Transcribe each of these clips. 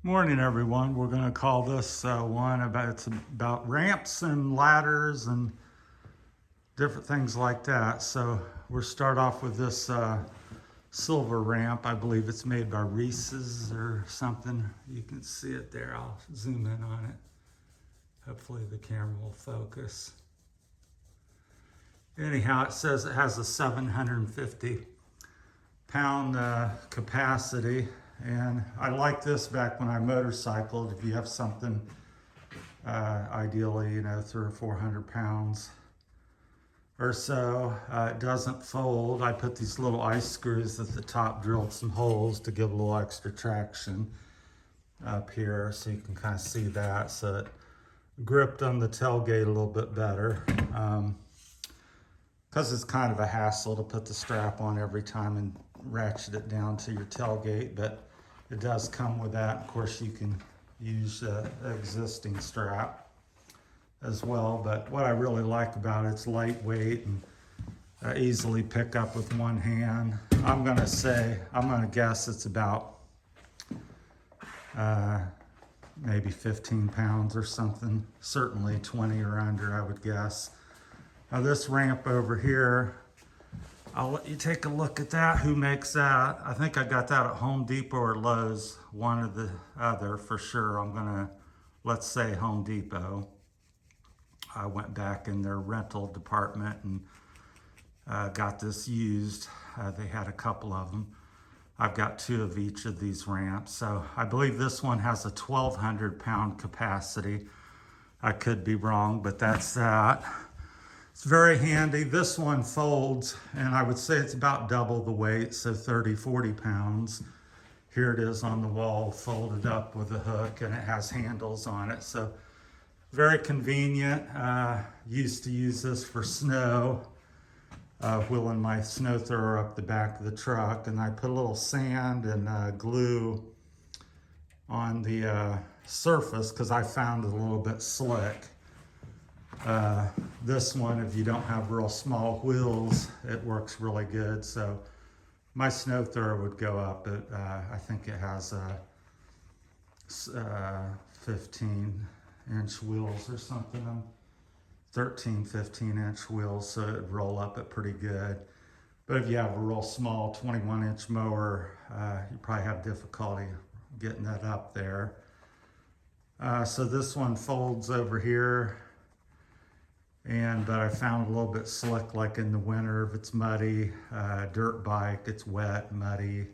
Morning, everyone. We're going to call this one it's about ramps and ladders and different things like that. So we'll start off with this silver ramp. I believe it's made by Reese's or something. You can see it there. I'll zoom in on it. Hopefully the camera will focus. Anyhow, it says it has a 750 pound capacity. And I like this back when I motorcycled. If you have something, ideally, 300 or 400 pounds or so, it doesn't fold. I put these little ice screws at the top, drilled some holes to give a little extra traction up here, so you can kind of see that. So it gripped on the tailgate a little bit better, because it's kind of a hassle to put the strap on every time and ratchet it down to your tailgate, but it does come with that. Of course, you can use the existing strap as well, but what I really like about it's lightweight and easily pick up with one hand. I'm gonna guess it's about maybe 15 pounds or something, certainly 20 or under, I would guess. Now this ramp over here, I'll let you take a look at that. Who makes that? I think I got that at Home Depot or Lowe's, one or the other for sure. Let's say Home Depot. I went back in their rental department and got this used. They had a couple of them. I've got two of each of these ramps. So I believe this one has a 1,200 pound capacity. I could be wrong, but that's that. It's very handy. This one folds, and I would say it's about double the weight, so 30, 40 pounds. Here it is on the wall, folded up with a hook, and it has handles on it. So very convenient. Used to use this for snow, wheeling my snow thrower up the back of the truck, and I put a little sand and glue on the surface because I found it a little bit slick. This one, if you don't have real small wheels, it works really good. So my snow thrower would go up. I think it has 15-inch wheels or something. 13, 15-inch wheels, so it'd roll up it pretty good. But if you have a real small 21-inch mower, you probably have difficulty getting that up there. So this one folds over here. But I found a little bit slick, like in the winter if it's muddy, dirt bike, it's wet, muddy,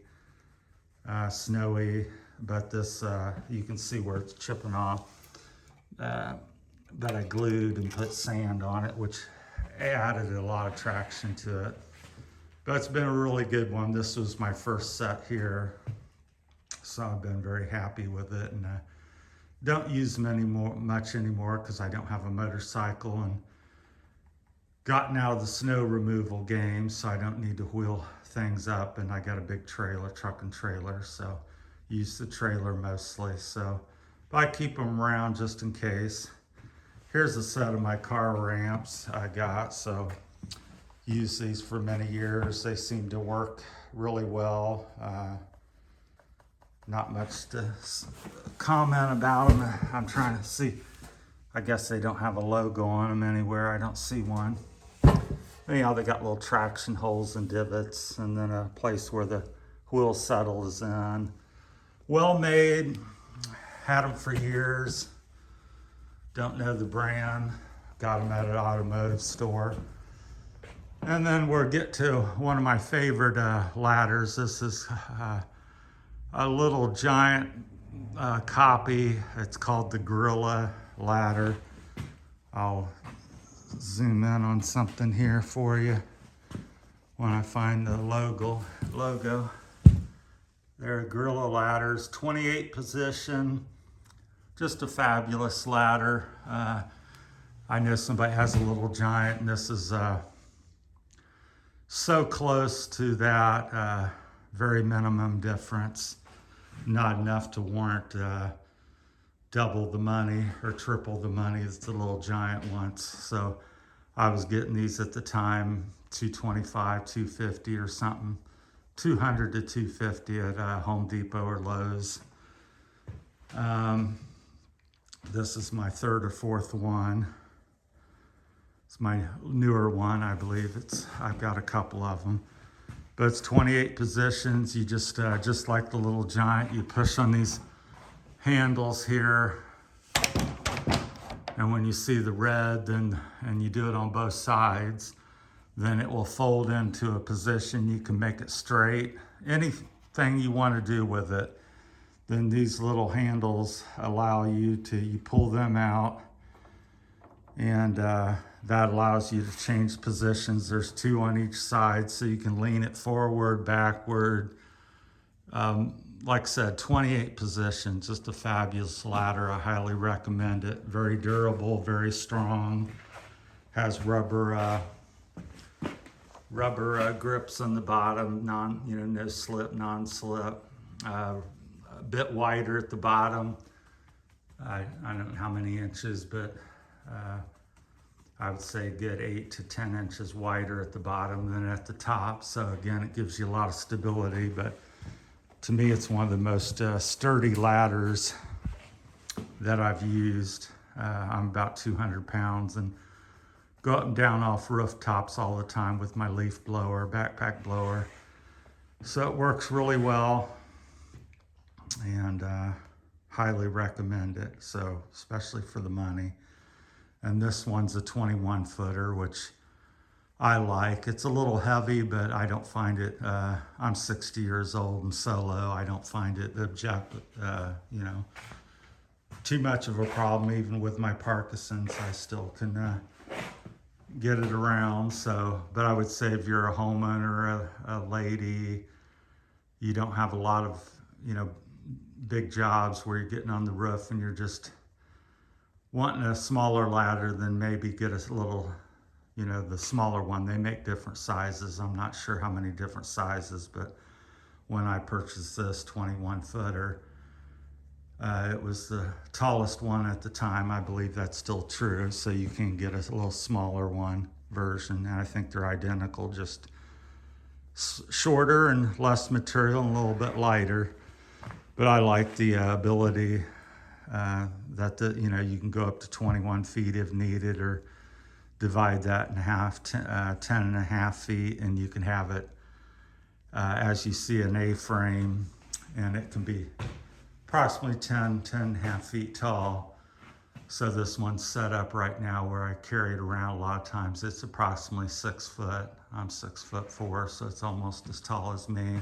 snowy, but this, you can see where it's chipping off. But I glued and put sand on it, which added a lot of traction to it. But it's been a really good one. This was my first set here, so I've been very happy with it. And don't use them much anymore because I don't have a motorcycle and gotten out of the snow removal game, so I don't need to wheel things up, and I got a big trailer, truck and trailer, so use the trailer mostly. So but I keep them around just in case. Here's a set of my car ramps I got, so use these for many years. They seem to work really well. Not much to comment about them. I'm trying to see. I guess they don't have a logo on them anywhere. I don't see one. Anyhow, they got little traction holes and divots, and then a place where the wheel settles in. Well made. Had them for years. Don't know the brand. Got them at an automotive store. And then we'll get to one of my favorite ladders. This is a little giant copy. It's called the Gorilla ladder. I'll zoom in on something here for you when I find the logo. There are Gorilla ladders, 28 position, just a fabulous ladder. I know somebody has a little giant, and this is so close to that, very minimum difference, not enough to warrant double the money or triple the money as the little giant ones. So I was getting these at the time, $225, $250 or something, $200 to $250 at Home Depot or Lowe's. This is my third or fourth one. It's my newer one, I believe. I've got a couple of them. But it's 28 positions. You just like the Little Giant, you push on these handles here. And when you see the red, and you do it on both sides, then it will fold into a position. You can make it straight. Anything you want to do with it. Then these little handles allow you pull them out, and that allows you to change positions. There's two on each side, so you can lean it forward, backward. Like I said, 28 positions, just a fabulous ladder. I highly recommend it. Very durable, very strong. Has rubber grips on the bottom, no slip, non-slip. A bit wider at the bottom. I don't know how many inches, but I would say a good 8 to 10 inches wider at the bottom than at the top. So again, it gives you a lot of stability, but to me, it's one of the most sturdy ladders that I've used. I'm about 200 pounds and go up and down off rooftops all the time with my leaf blower, backpack blower. So it works really well, and highly recommend it. So especially for the money. And this one's a 21 footer, which I like. It's a little heavy, but I don't find it, I'm 60 years old and solo. I don't find it too much of a problem. Even with my Parkinson's, I still can get it around. So, but I would say if you're a homeowner, a lady, you don't have a lot of, big jobs where you're getting on the roof and you're just wanting a smaller ladder, then maybe get a little, the smaller one. They make different sizes. I'm not sure how many different sizes, but when I purchased this 21 footer, it was the tallest one at the time. I believe that's still true. So you can get a little smaller one version. And I think they're identical, just shorter and less material and a little bit lighter. But I like the ability that you can go up to 21 feet if needed, or divide that in half, 10 and a half feet, and you can have it, as you see, an A-frame, and it can be approximately 10 and a half feet tall. So this one's set up right now where I carry it around a lot of times. It's approximately 6 foot. I'm 6'4", so it's almost as tall as me.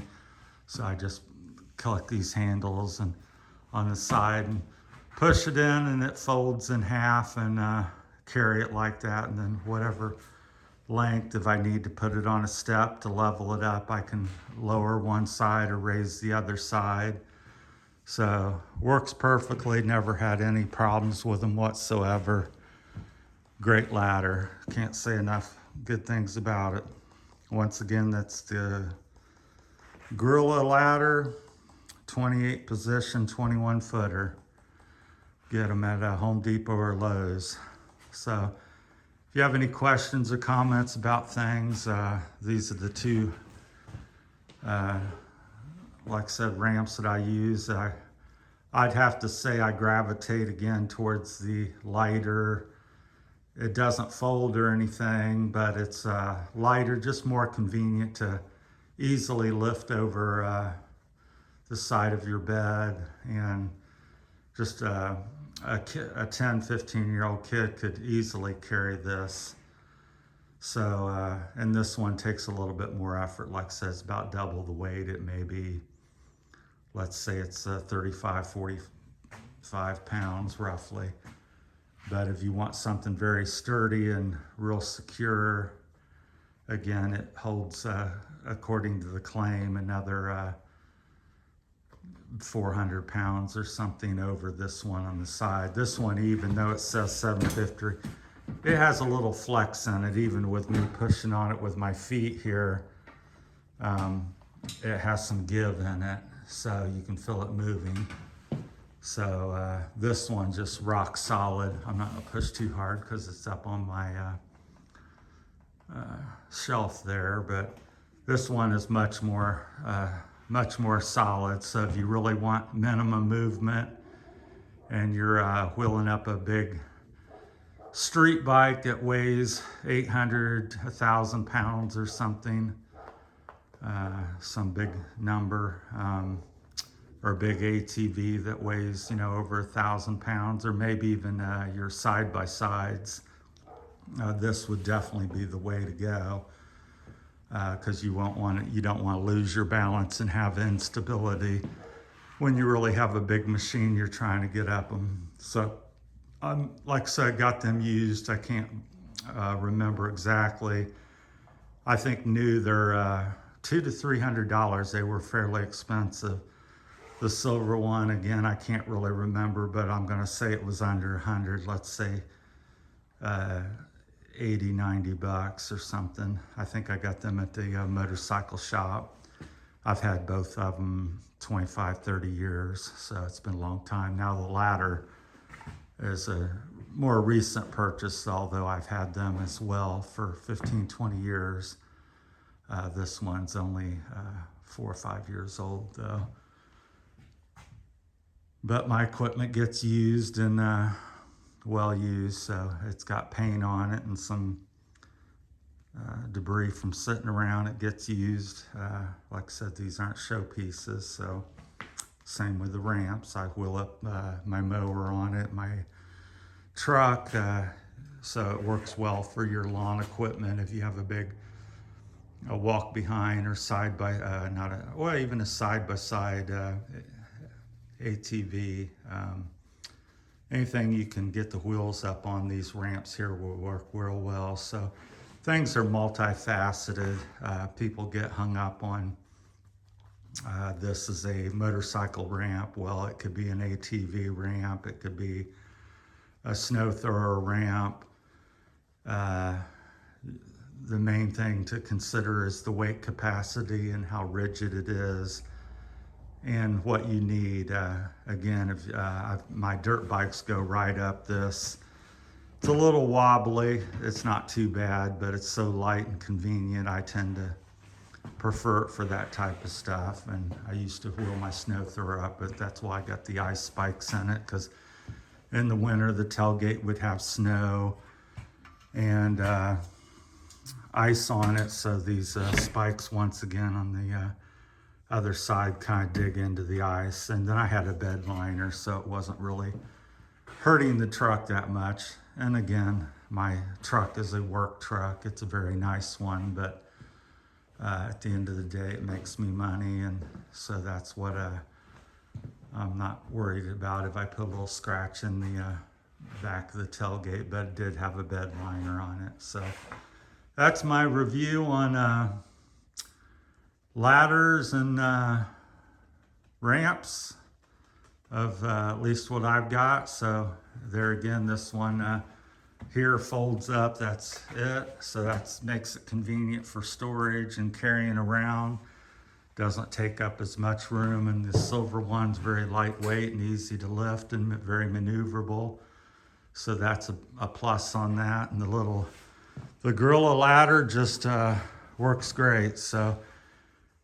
So I just collect these handles and on the side and push it in, and it folds in half, and carry it like that. And then whatever length, if I need to put it on a step to level it up, I can lower one side or raise the other side. So works perfectly. Never had any problems with them whatsoever. Great ladder. Can't say enough good things about it. Once again, that's the Gorilla ladder, 28 position, 21 footer. Get them at Home Depot or Lowe's. So if you have any questions or comments about things, these are the two, like I said, ramps that I use. I'd have to say I gravitate again towards the lighter. It doesn't fold or anything, but it's lighter, just more convenient to easily lift over the side of your bed. And just a 10, 15-year-old kid could easily carry this. So, and this one takes a little bit more effort. Like I said, it's about double the weight. It may be, let's say it's 35, 45 pounds roughly. But if you want something very sturdy and real secure, again, it holds, according to the claim, another 400 pounds or something over this one on the side. This one, even though it says 750, it has a little flex in it. Even with me pushing on it with my feet here, it has some give in it, so you can feel it moving. So this one just rock solid. I'm not gonna push too hard because it's up on my shelf there, but this one is much more solid. So if you really want minimum movement and you're wheeling up a big street bike that weighs 800, 1,000 pounds or something, some big number, or a big ATV that weighs, over 1,000 pounds, or maybe even your side-by-sides. This would definitely be the way to go, because you don't want to lose your balance and have instability when you really have a big machine you're trying to get up them. So, like I said, I got them used. I can't remember exactly. I think new, they're $200 to $300. They were fairly expensive. The silver one, again, I can't really remember, but I'm going to say it was under 100. Let's say 80, 90 bucks or something. I think I got them at the motorcycle shop. I've had both of them 25, 30 years, so it's been a long time. Now the ladder is a more recent purchase, although I've had them as well for 15, 20 years. This one's only 4 or 5 years old though. But my equipment gets used and well used, so it's got paint on it and some debris from sitting around. It gets used. Like I said, these aren't show pieces, so same with the ramps. I wheel up my mower on it, my truck, so it works well for your lawn equipment. If you have a walk behind or even a side-by-side ATV, anything you can get the wheels up on these ramps here will work real well. So things are multifaceted. People get hung up on this is a motorcycle ramp. Well, it could be an ATV ramp. It could be a snow thrower ramp. The main thing to consider is the weight capacity and how rigid it is and what you need. Again, if my dirt bikes go right up this. It's a little wobbly. It's not too bad, but it's so light and convenient. I tend to prefer it for that type of stuff. And I used to wheel my snow thrower up, but that's why I got the ice spikes in it, because in the winter the tailgate would have snow and ice on it. So these spikes, once again, on the other side kind of dig into the ice. And then I had a bed liner, so it wasn't really hurting the truck that much. And again, my truck is a work truck. It's a very nice one, but at the end of the day, it makes me money. And so that's what I'm not worried about if I put a little scratch in the back of the tailgate, but it did have a bed liner on it. So that's my review on ladders and ramps of at least what I've got. So there again, this one here folds up. That's it. So that makes it convenient for storage and carrying around. Doesn't take up as much room, and the silver one's very lightweight and easy to lift and very maneuverable. So that's a plus on that. And the Gorilla ladder just works great. So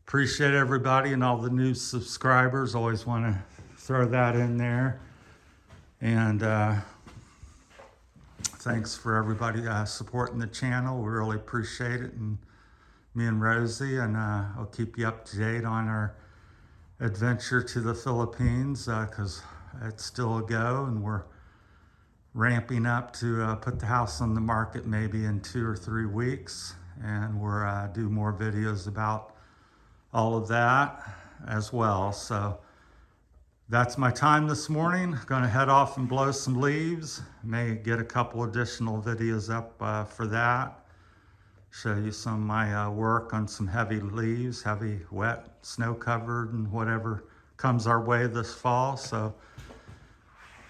appreciate everybody and all the new subscribers. Always want to throw that in there. And thanks for everybody supporting the channel. We really appreciate it. And me and Rosie, and I'll keep you up to date on our adventure to the Philippines, because it's still a go, and we're ramping up to put the house on the market maybe in 2 or 3 weeks. And we're do more videos about all of that as well. So that's my time this morning. Gonna head off and blow some leaves. May get a couple additional videos up for that. Show you some of my work on some heavy leaves, heavy, wet, snow covered, and whatever comes our way this fall. So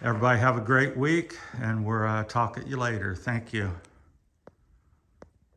everybody have a great week, and we'll talk at you later. Thank you.